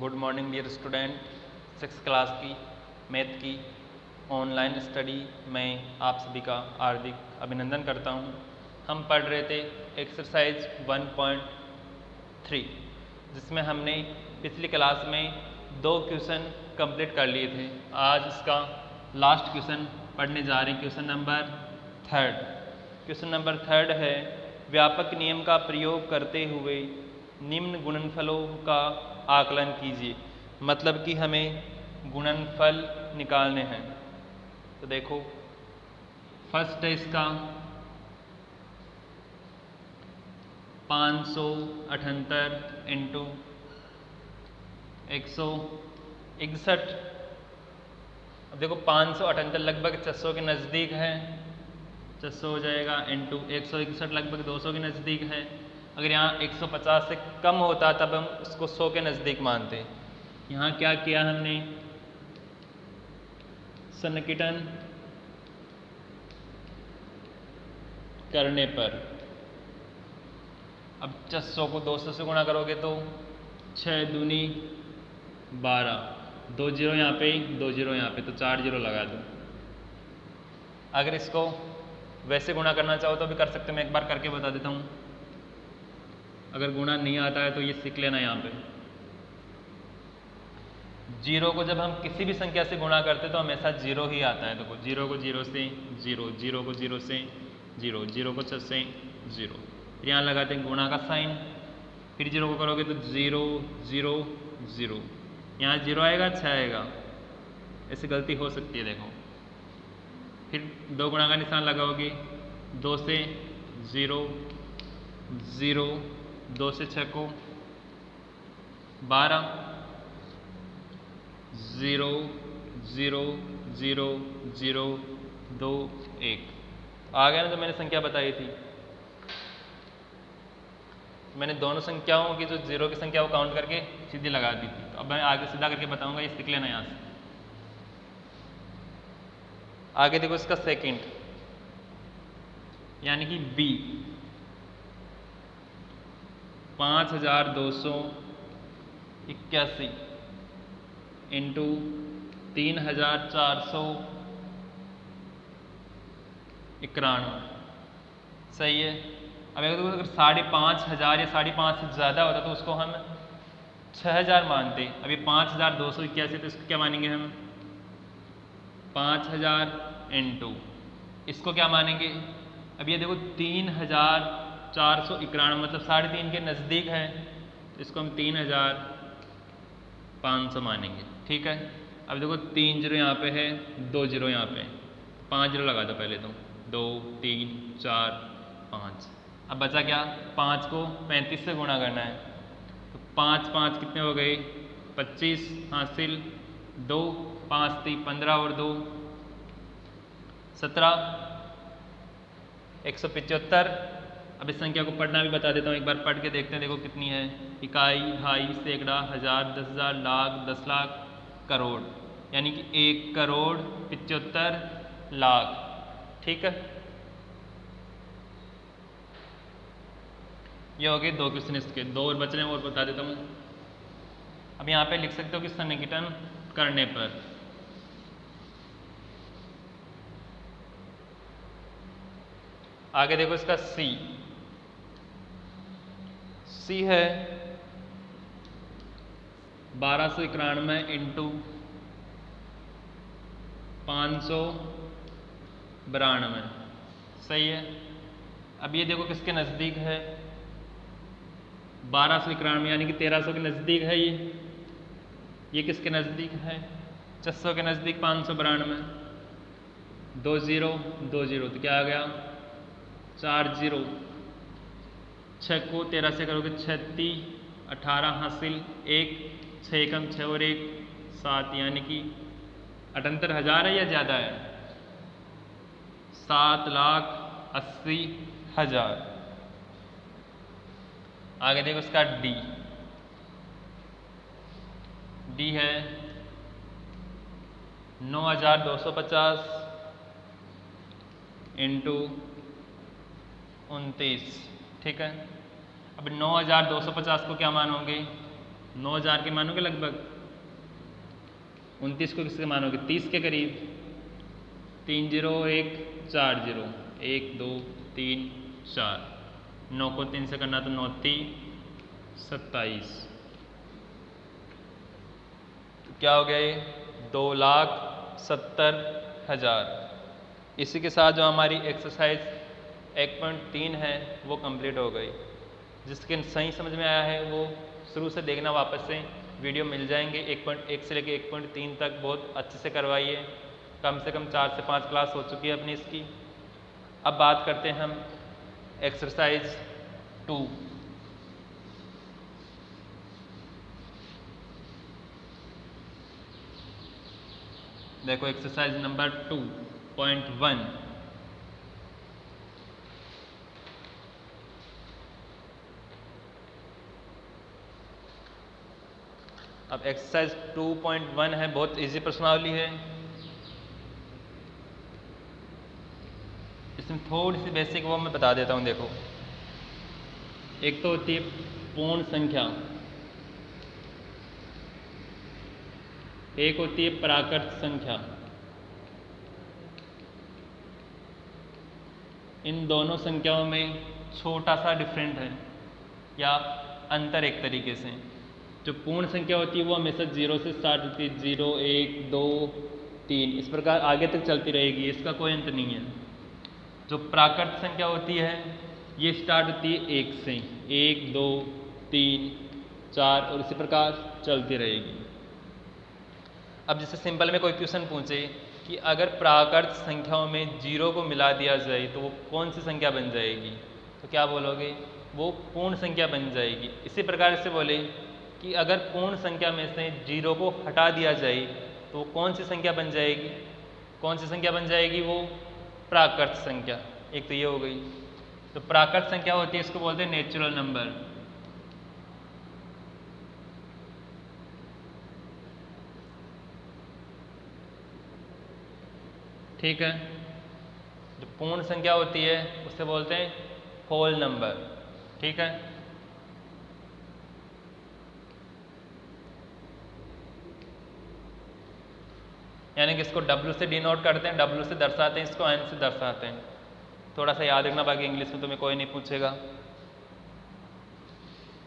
Good morning dear student. 6th class की math की online study में आप सभी का हार्दिक अभिनंदन करता हूं। हम पढ़ रहे थे एक्सरसाइज 1.3 जिसमें हमने पिछली क्लास में 2 क्वेश्चन कंप्लीट कर लिए थे। आज इसका लास्ट क्वेश्चन पढ़ने जा रहे हैं, क्वेश्चन नंबर 3। क्वेश्चन नंबर 3 है, व्यापक नियम का प्रयोग करते हुए निम्न गुणनफलों का आकलन कीजिए। मतलब कि हमें गुणनफल निकालने हैं। तो देखो, फर्स्ट है इसका 578 इंटू 161। अब देखो 578 लगभग 600 के नज़दीक है, 600 हो जाएगा इंटू 161 लगभग 200 के नज़दीक है। अगर यहाँ 150 से कम होता तब हम उसको 100 के नज़दीक मानते। यहाँ क्या किया हमने, सन्निकटन करने पर अब 600 को 200 से गुणा करोगे तो 6 दूनी 12, 2 जीरो यहाँ पे 2 जीरो यहाँ पे, तो 4 जीरो लगा दो। अगर इसको वैसे गुणा करना चाहो तो भी कर सकते हो, मैं एक बार करके बता देता हूँ। अगर गुणा नहीं आता है तो ये सीख लेना। यहाँ पे जीरो को जब हम किसी भी संख्या से गुणा करते तो हमेशा जीरो ही आता है। देखो, जीरो को जीरो से जीरो, जीरो को जीरो से जीरो, जीरो को 6 से जीरो, फिर यहाँ लगाते हैं गुणा का साइन, फिर जीरो को करोगे तो जीरो जीरो जीरो, यहाँ जीरो आएगा 6 आएगा। ऐसे गलती हो सकती है। देखो, फिर 2 गुणा का निशान लगाओगे, 2 से जीरो जीरो, 2 से 6 को 12, जीरो जीरो जीरो जीरो 2 1। आ गया ना जो मैंने संख्या बताई थी। मैंने दोनों संख्याओं की जो जीरो की संख्या वो काउंट करके सीधी लगा दी थी। तो अब मैं आगे सीधा करके बताऊंगा, ये सीख लेना। यहाँ से आगे देखो, इसका सेकंड यानी कि बी 5281 इंटू 3491। सही है। अब अगर 5500 या 5.5 से ज़्यादा होता तो उसको हम 6000 मानते। अभी 5281 तो इसको क्या मानेंगे हम, 5000 इंटू इसको क्या मानेंगे। अब ये देखो 3491 मतलब 3.5 के नज़दीक है, तो इसको हम 3500 मानेंगे। ठीक है। अब देखो 3 जीरो यहाँ पे है, 2 जीरो यहाँ पे, 5 जीरो लगा दो पहले तो, 2 3 4 5। अब बचा क्या, 5 को 35 से गुणा करना है, तो 5 5 कितने हो गए 25 हासिल, 2 5 3 15 और 2 17, 175। अब इस संख्या को पढ़ना भी बता देता हूँ, एक बार पढ़ के देखते हैं। देखो कितनी है, इकाई, ढाई, सैकड़ा, हजार, 10,000, लाख, 10 लाख, करोड़, यानी कि 1,75,00,000। ठीक है। ये हो गए 2 क्वेश्चन इसके, 2 और बच रहे हैं, और बता देता हूँ। अब यहाँ पे लिख सकते हो कि सन्निकटन करने पर आगे देखो, इसका सी है 1291 इंटू 592। सही है। अब ये देखो किसके नज़दीक है, 1291 यानी कि 1300 के नज़दीक है। ये किसके नज़दीक है, 600 के नज़दीक 592। 2 जीरो 2 जीरो, तो क्या आ गया 4 जीरो। 6 को 13 से करोगे 36, 18 हासिल 1, 6 एकम 6 और 1 7, यानी कि 78,000 है या ज़्यादा है, 7,80,000। आगे देखो, इसका डी है 9,250 इंटू 29। ठीक है। अब 9,250 को क्या मानोगे, 9000 के मानोगे लगभग, 29 को किसके मानोगे 30 के करीब, 3 0 1 4 0 1 2 3 4, 9 को 3 से करना तो 9 3 27, तो क्या हो गया ये 2,70,000। इसी के साथ जो हमारी एक्सरसाइज 1.3 है वो कंप्लीट हो गई। जिसके सही समझ में आया है वो शुरू से देखना, वापस से वीडियो मिल जाएंगे 1.1 से लेके 1.3 तक, बहुत अच्छे से करवाइए। कम से कम 4 से 5 क्लास हो चुकी है अपनी इसकी। अब बात करते हैं हम एक्सरसाइज 2। देखो एक्सरसाइज नंबर 2.1। अब एक्सरसाइज 2.1 है, बहुत इजी प्रश्नावली है। इसमें थोड़ी सी बेसिक वो मैं बता देता हूँ। देखो, एक तो होती है पूर्ण संख्या, एक होती है प्राकृत संख्या। इन दोनों संख्याओं में छोटा सा डिफरेंट है या अंतर एक तरीके से। जो पूर्ण संख्या होती है वो हमेशा 0 से स्टार्ट होती है, 0 1 2 3 इस प्रकार आगे तक चलती रहेगी, इसका कोई अंत नहीं है। जो प्राकृत संख्या होती है ये स्टार्ट होती है 1 से, 1 2 3 4 और इसी प्रकार चलती रहेगी। अब जैसे सिंपल में कोई क्वेश्चन पूछे कि अगर प्राकृत संख्याओं में 0 को मिला दिया जाए तो वो कौन सी संख्या बन जाएगी, तो क्या बोलोगे, वो पूर्ण संख्या बन जाएगी। इसी प्रकार से बोले कि अगर पूर्ण संख्या में से 0 को हटा दिया जाए तो वो कौन सी संख्या बन जाएगी, कौन सी संख्या बन जाएगी, वो प्राकृत संख्या। एक तो ये हो गई। तो प्राकृत संख्या होती है, इसको बोलते हैं नेचुरल नंबर। ठीक है। जो पूर्ण संख्या होती है उससे बोलते हैं होल नंबर। ठीक है। यानी कि इसको W से डिनोट करते हैं, W से दर्शाते हैं, इसको N से दर्शाते हैं। थोड़ा सा याद रखना, बाकी इंग्लिश में तुम्हें कोई नहीं पूछेगा।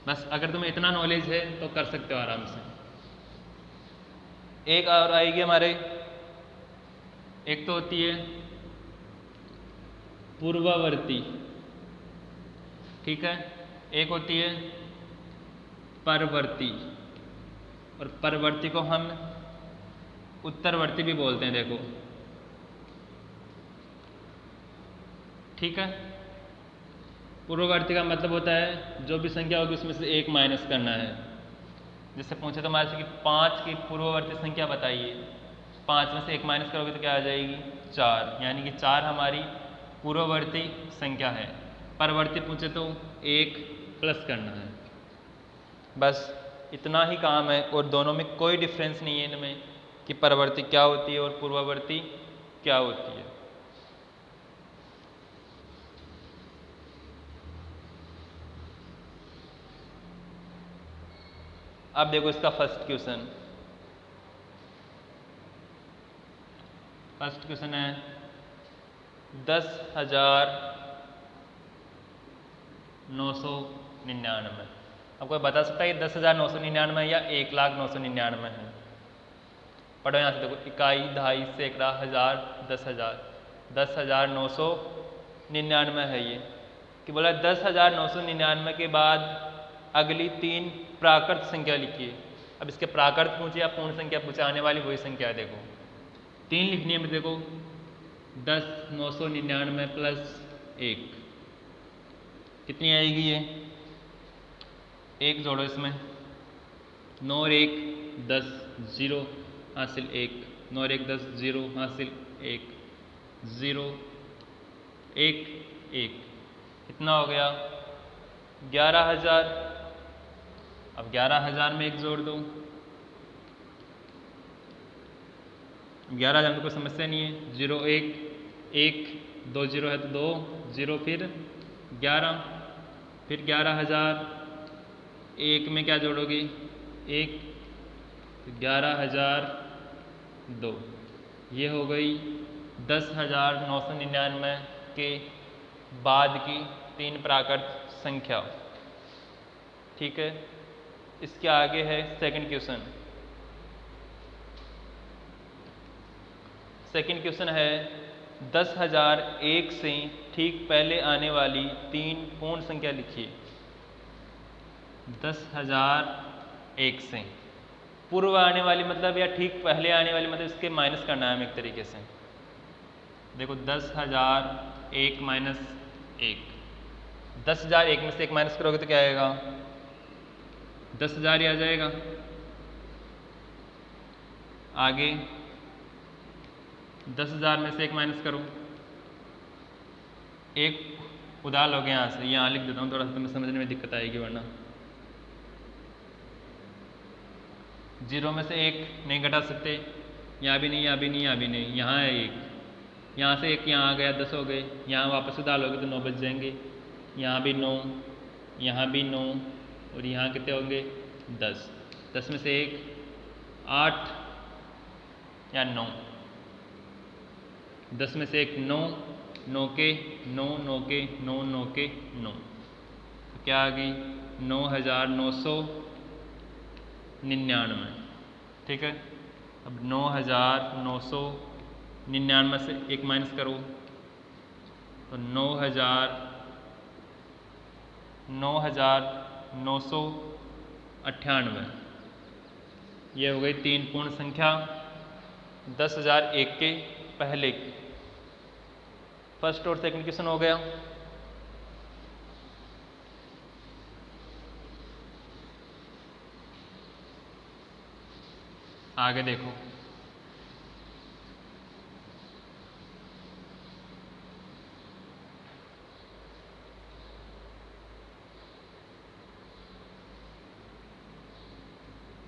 बस अगर तुम्हें इतना नॉलेज है तो कर सकते हो आराम से। एक और आएगी हमारे, एक तो होती है पूर्ववर्ती, ठीक है, एक होती है परवर्ती, और परवर्ती को हम उत्तरवर्ती भी बोलते हैं। देखो, ठीक है। पूर्ववर्ती का मतलब होता है जो भी संख्या होगी उसमें से एक माइनस करना है। जैसे पूछे तो हमारे से कि 5 की पूर्ववर्ती संख्या बताइए, 5 में से एक माइनस करोगे तो क्या आ जाएगी 4, यानी कि 4 हमारी पूर्ववर्ती संख्या है। परवर्ती पूछे तो 1 प्लस करना है। बस इतना ही काम है, और दोनों में कोई डिफरेंस नहीं है इनमें कि परवर्ती क्या होती है और पूर्ववर्ती क्या होती है। अब देखो इसका फर्स्ट क्वेश्चन। फर्स्ट क्वेश्चन है 10,999। अब कोई बता सकता है कि 10,999 या 1,09,99 है? पढ़ो यहाँ से। देखो, इकाई, दहाई, सैकड़ा, हजार, 10,000, 10,999 है ये। कि बोला 10,999 के बाद अगली 3 प्राकृत संख्या लिखिए। अब इसके प्राकृत पूछे या पूर्ण संख्या पूछे, आने वाली वही संख्या है। देखो 3 लिखनी है। देखो 10,999 प्लस 1 कितनी आएगी ये, 1 जोड़ो इसमें, 9 और 1 10, 0 हासिल 1, 9 और 1 10, 0 हासिल 1, 0 1 1, कितना हो गया 11,000। अब 11,000 में 1 जोड़ दो, 11,000 में कोई समस्या नहीं है। 0 1 1 2 0 है तो 2 0, फिर 11, फिर 11,000 1 में क्या जोड़ोगे 1 तो 11,002। ये हो गई 10,999 के बाद की 3 प्राकृत संख्या। ठीक है, इसके आगे है सेकंड क्वेश्चन। सेकंड क्वेश्चन है 10,001 से ठीक पहले आने वाली 3 पूर्ण संख्या लिखिए। 10,001 से पूर्व आने वाली मतलब या ठीक पहले आने वाली मतलब इसके माइनस करना है हमें एक तरीके से। देखो 10,001 माइनस 1, 10,001 में से 1 माइनस करोगे तो क्या आएगा? 10,000 ही आ जाएगा। आगे 10,000 में से 1 माइनस करो, 1 उधार लोगे यहाँ से, यहाँ लिख देता हूँ, थोड़ा सा तुम्हें समझने में दिक्कत आएगी वरना। 0 में से 1 नहीं घटा सकते, यहाँ भी नहीं, यहाँ भी नहीं, यहाँ भी नहीं, यहाँ है 1, यहाँ से 1 यहाँ आ गया, 10 हो गए। यहाँ वापस उधार लोगे तो 9 बच जाएंगे, यहाँ भी 9, यहाँ भी 9 और यहाँ कितने होंगे? 10। 10 में से 1 8 या 9, 10 में से 1 9, 9 के 9, 9 के 9, 9 के 9, तो क्या आ गई? 9,999। ठीक है, अब 9,999 से 1 माइनस करो तो 9,998। ये हो गई 3 पूर्ण संख्या 10,001 के पहले की। फर्स्ट और सेकंड क्वेश्चन हो गया। आगे देखो,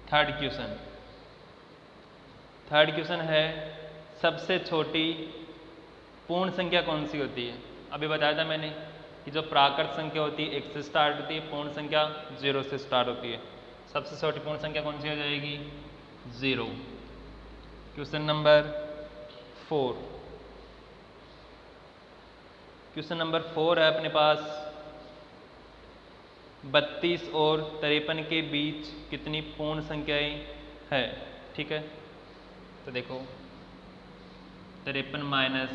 थर्ड क्वेश्चन। थर्ड क्वेश्चन है सबसे छोटी पूर्ण संख्या कौन सी होती है? अभी बताया था मैंने कि जो प्राकृत संख्या होती है 1 से स्टार्ट होती है, पूर्ण संख्या 0 से स्टार्ट होती है। सबसे छोटी पूर्ण संख्या कौन सी हो जाएगी? 0। Question number 4। क्वेश्चन नंबर 4 है अपने पास, 32 और 53 के बीच कितनी पूर्ण संख्याएं है? ठीक है, तो देखो 53 माइनस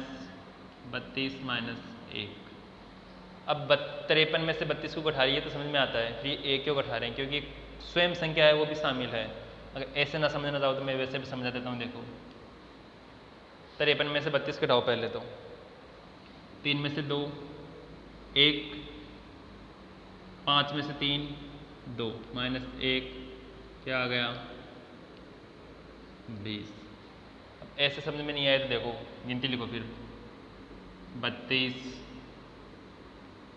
32 माइनस 1। अब 53 में से 32 को घटा रही है तो समझ में आता है कि ये क्यों घटा रहे हैं, क्योंकि स्वयं संख्या है वो भी शामिल है। अगर ऐसे ना समझना चाहो तो मैं वैसे भी समझा देता हूँ। देखो 53 में से 32 घटाओ पहले तो, 3 में से 2 1, 5 में से 3 2 माइनस 1 क्या आ गया? 20। अब ऐसे समझ में नहीं आया तो देखो गिनती लिखो फिर, 32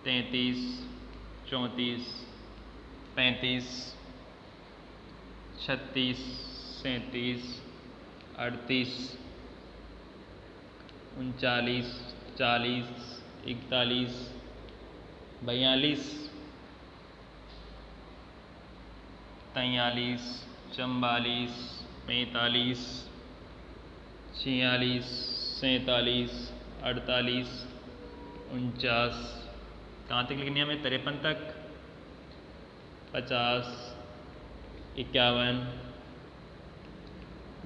33 34 35 36 37 38 39 40 41 42 43 44 45 46 47 48 49। कहाँ तक लिखनी है हमें? 53 तक। 50 51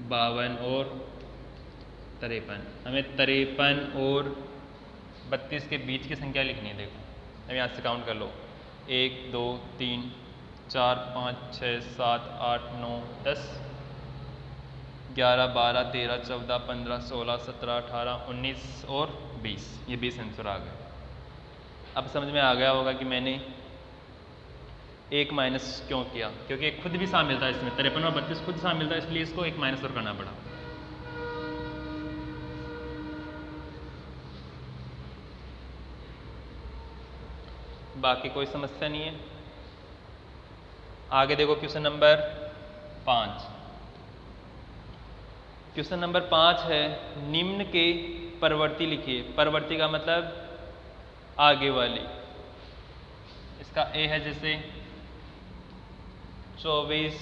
52 और 53। हमें 53 और 32 के बीच की संख्या लिखनी है। देखो अब यहाँ से काउंट कर लो, 1 2 3 4 5 6 7 8 9 10 11 12 13 14 15 16 17 18 19 और 20। ये 20 आंसर आ गए। अब समझ में आ गया होगा कि मैंने 1 माइनस क्यों किया, क्योंकि एक खुद भी शामिल था इसमें, 53 और 32 खुद शामिल था, इसलिए इसको 1 माइनस और करना पड़ा। बाकी कोई समस्या नहीं है। आगे देखो क्वेश्चन नंबर 5। क्वेश्चन नंबर 5 है, निम्न के परवर्ती लिखिए। परवर्ती का मतलब आगे वाली। इसका ए है जैसे 24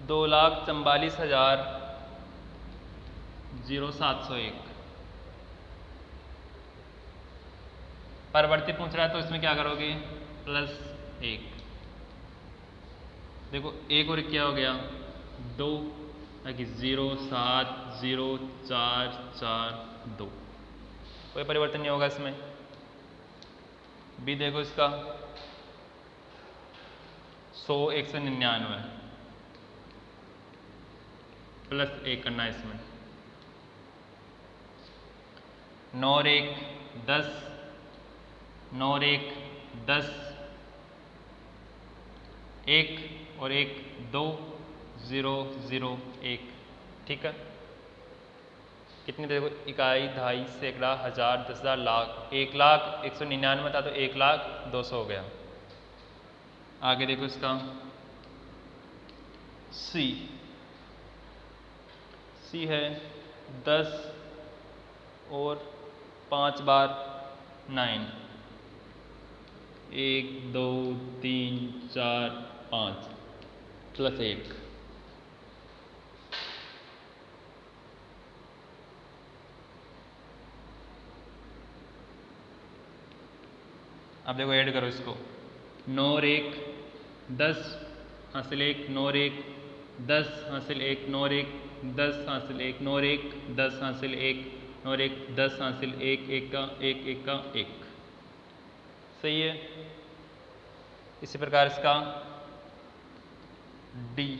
2,44,0701। परवर्ती पूछ रहा है तो इसमें क्या करोगे, +1। देखो एक और क्या हो गया, 2, ताकि 0,7,0,4,4,2, कोई परिवर्तन नहीं होगा इसमें। बी देखो इसका 100,199 +1 करना है इसमें। 9 और 1 10, 9 और 1 10, 1 और 1 2, 0 0 1। ठीक है, कितनी देखो, इकाई, दहाई, सैकड़ा, हजार, 10,000, लाख। 1,00,199 था तो 1,00,200 हो गया। आगे देखो इसका सी है 10 और 5 बार 9, 1 2 3 4 5 +1। अब देखो ऐड करो इसको, 9 और 1 10 हासिल 1, 9 और 1 10 हासिल 1, 9 और 1 10 हासिल 1, 9 और 1 10 हासिल 1, 9 और 1 10 हासिल 1, 1 का 1, 1 का 1। सही है। इसी प्रकार इसका डी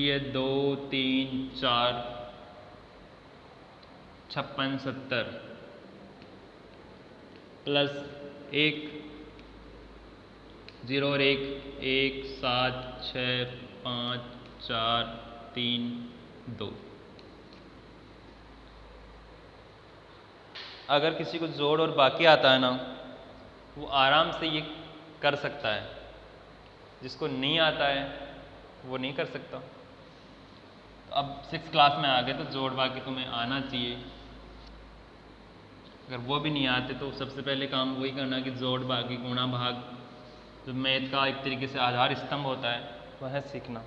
है 2 3 4 56 70 +1, 0 और 1 1 7 6 5 4 3 2। अगर किसी को जोड़ और बाकी आता है ना, वो आराम से ये कर सकता है। जिसको नहीं आता है वो नहीं कर सकता। तो अब 6th क्लास में आ गए तो जोड़ बाकी तुम्हें आना चाहिए। अगर वो भी नहीं आते तो सबसे पहले काम वही करना कि जोड़ बाकी गुणा भाग, जो मैथ का एक तरीके से आधार स्तंभ होता है, वह सीखना।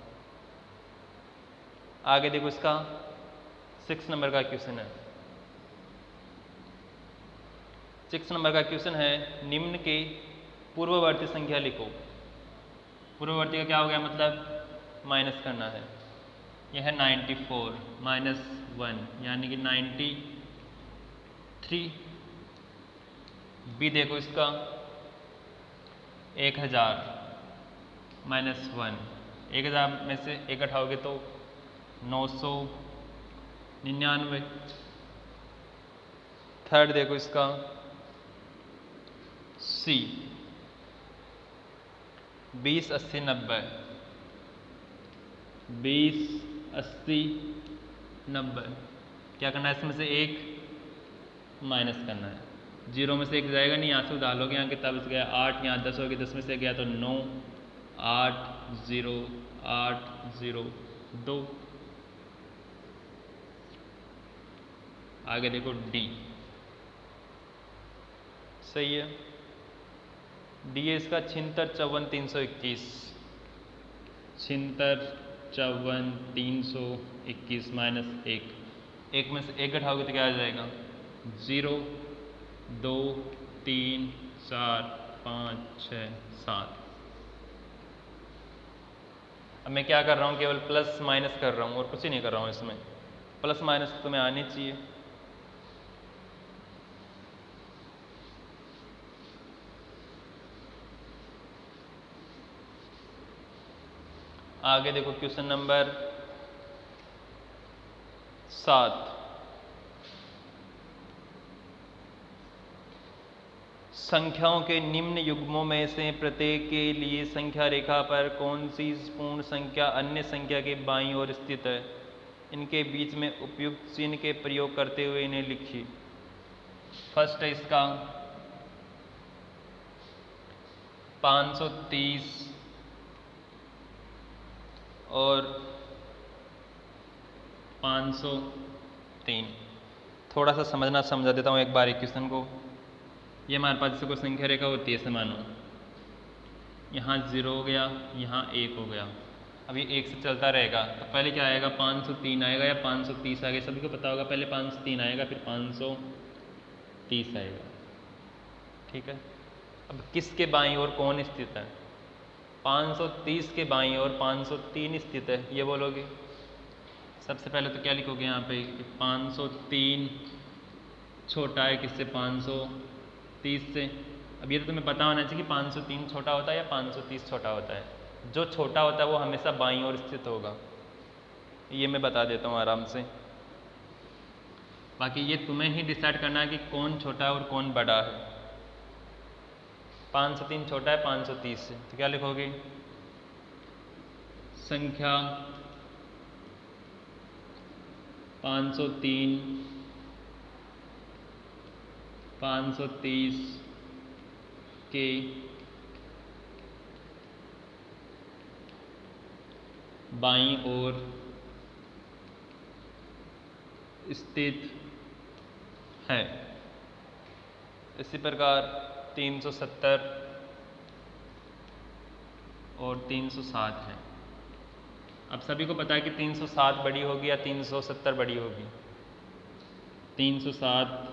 आगे देखो इसका 6 नंबर का क्वेश्चन है। 6 नंबर का क्वेश्चन है, निम्न के पूर्ववर्ती संख्या लिखो। पूर्ववर्ती का क्या हो गया, मतलब माइनस करना है। यह है 94 -1 यानी कि 93। बी देखो इसका 1000 -1, 1000 में से 1 हटाओगे तो 999। थर्ड देखो इसका सी 20 80 90, 20 80 90। क्या करना है, इसमें से 1 माइनस करना है। 0 में से 1 जाएगा नहीं, यहाँ से उधार लोगे, यहाँ कितना बच गया 8, यहाँ 10 होगी, 10 में से गया तो 9 8 0 8 0 2। आगे देखो डी। सही है, डी है इसका 76 54 321, 76 54 321 -1। 1 में से 1 घटाओगे तो क्या आ जाएगा 0 2 3 4 5 6 7। अब मैं क्या कर रहा हूँ, केवल प्लस माइनस कर रहा हूँ और कुछ ही नहीं कर रहा हूँ। इसमें प्लस माइनस तो तुम्हें आनी चाहिए। आगे देखो क्वेश्चन नंबर 7। संख्याओं के निम्न युग्मों में से प्रत्येक के लिए संख्या रेखा पर कौन सी पूर्ण संख्या अन्य संख्या के बाईं ओर स्थित है। इनके बीच में उपयुक्त चिन्ह के प्रयोग करते हुए इन्हें लिखिए। फर्स्ट है इसका 530 और 503। थोड़ा सा समझा देता हूँ एक बार क्वेश्चन को। ये हमारे पास जैसे कोई संख्या रेखा होती है, ऐसे मानो यहाँ 0 हो गया, यहाँ 1 हो गया। अब ये 1 से चलता रहेगा, तो पहले क्या आएगा, 503 आएगा या 530 आएगा, सभी को पता होगा। पहले 503 आएगा, फिर 530 आएगा। ठीक है। अब किसके बाईं ओर कौन स्थित है? 530 के बाईं ओर 503 स्थित है, ये बोलोगे। सबसे पहले तो क्या लिखोगे यहाँ पे कि 503 छोटा है किससे, 530 से। अब ये तो तुम्हें पता होना चाहिए कि 503 छोटा होता है या 530 छोटा होता है। जो छोटा होता है वो हमेशा बाईं ओर स्थित होगा, ये मैं बता देता हूँ आराम से। बाकी ये तुम्हें ही डिसाइड करना है कि कौन छोटा है और कौन बड़ा है। 503 छोटा है 530 से, तो क्या लिखोगे, संख्या 503 530 के बाईं ओर स्थित है। इसी प्रकार 370 और 307 है। अब सभी को पता है कि 307 बड़ी होगी या 370 बड़ी होगी। 307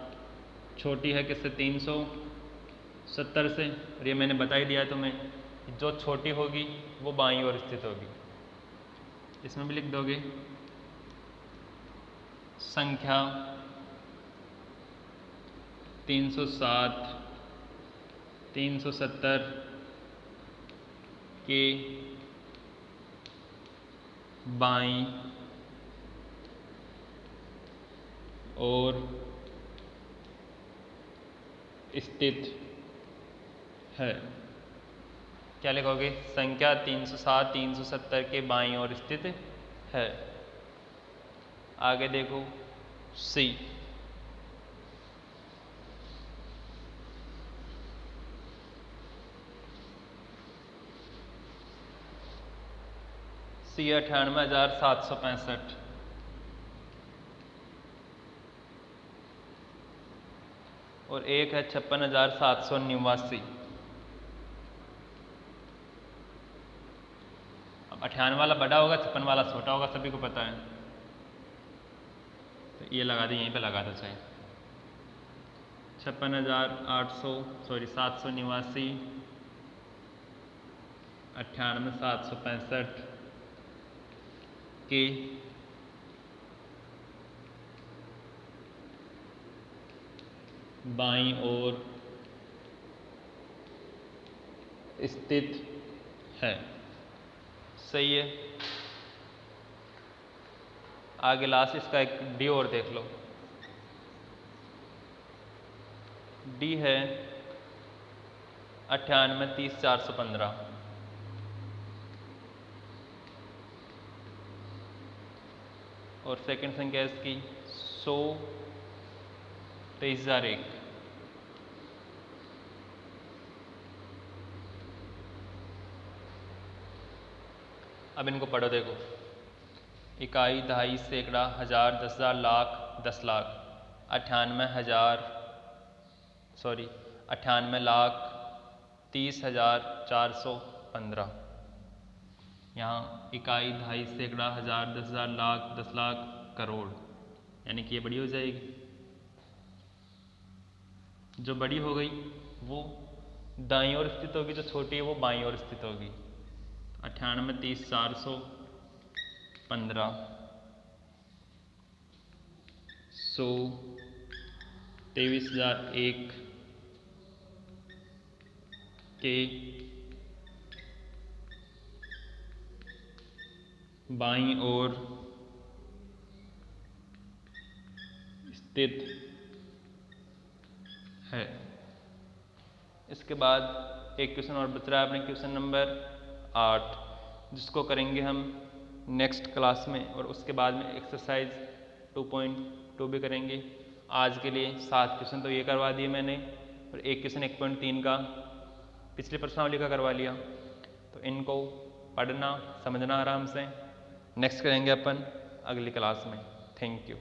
छोटी है किससे, 370 से। और ये मैंने बता ही दिया तुम्हें, जो छोटी होगी वो बाईं ओर स्थित होगी। इसमें भी लिख दोगे संख्या 307 370 के बाईं ओर स्थित है। क्या लिखोगे, संख्या 307 370 के बाईं ओर स्थित है। आगे देखो सी। सी 98,765 और एक है 56,789। अब 98 वाला बड़ा होगा, 56 वाला छोटा होगा, सभी को पता है। तो ये लगा दी, यहीं पे लगा दो चाहे। 789 98,765 के बाईं ओर स्थित है। सही है। आगे लास्ट इसका एक डी और देख लो। डी है 98,30,415 और सेकंड संख्या इसकी 100,23,001। अब इनको पढ़ो, देखो। इकाई, दहाई, सैकड़ा, हजार, 10,000, लाख, 10 लाख, 98,30,415। यहाँ इकाई, दहाई, सैकड़ा, हजार, 10,000, लाख, 10 लाख, करोड़, यानी कि ये बड़ी हो जाएगी। जो बड़ी हो गई वो दाईं ओर स्थित होगी, जो छोटी है वो बाईं ओर स्थित होगी। 98,30,415 100,23,001 के बाईं ओर स्थित है। इसके बाद एक क्वेश्चन और बच रहा है अपने, क्वेश्चन नंबर 8, जिसको करेंगे हम नेक्स्ट क्लास में, और उसके बाद में एक्सरसाइज 2.2 भी करेंगे। आज के लिए 7 क्वेश्चन तो ये करवा दिए मैंने, और एक क्वेश्चन 1.3 का पिछले प्रश्नावली का करवा लिया। तो इनको पढ़ना समझना आराम से। नेक्स्ट करेंगे अपन अगली क्लास में। Thank you.